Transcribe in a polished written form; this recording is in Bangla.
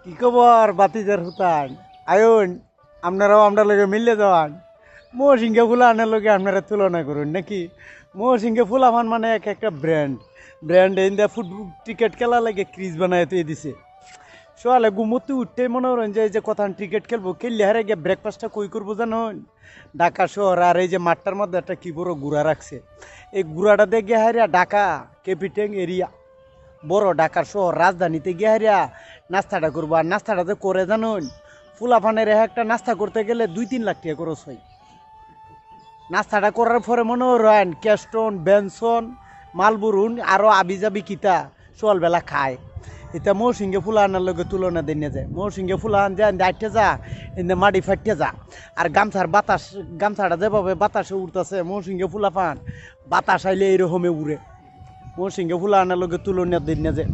কি খবর বাতিজার হুতান আয়ন আপনারাও আমরা লগে মিললে যাওয়ান মৌসিংহে ফুলা আনার লগে আপনারা তুলনা করুন নাকি মৌসিংহে ফুলাফান মানে এক একটা ব্র্যান্ড ইন্দা ফুটবল ক্রিকেট খেলা লাগে ক্রিজ বানায় তুই দিছে সোয়ালে ঘুমোতে উঠতেই মনে করেন যে এই যে কথা ক্রিকেট খেলবো খেললে হারে গিয়ে ব্রেকফাস্টটা কই করবো জানুন ঢাকা শহর আর এই যে মাঠটার মধ্যে একটা কি বড় গুড়া রাখছে এই গুড়াটা দেখে হারিয়া ঢাকা ক্যাপিটাল এরিয়া বড় ঢাকার শহর রাজধানীতে গিয়ে হারিয়া নাস্তাটা করবো আর নাস্তাটা যে করে জানুন ফুলাফানের একটা নাস্তা করতে গেলে 2-3 লাখ টাকা খরচ হয় নাস্তাটা করার পরে মনে হয় ক্যাস্টন বেনসন মালবুরুন আরও আবিজাবি কিতা সকালবেলা খায় এটা মৌসিংহে ফুলা আনার লগে তুলনা দিয়ে যায় মৌসিংহে ফুলা আন যায় আইটে যা এনে মাটি ফাটতে যা আর গামছাটা যেভাবে বাতাসে উঠতেছে মৌসিংহে ফুলা পান বাতাস আইলে এইরকমে উড়ে মৌসিংহে ফুলা আনার লগে তুলনা দিয়ে যায়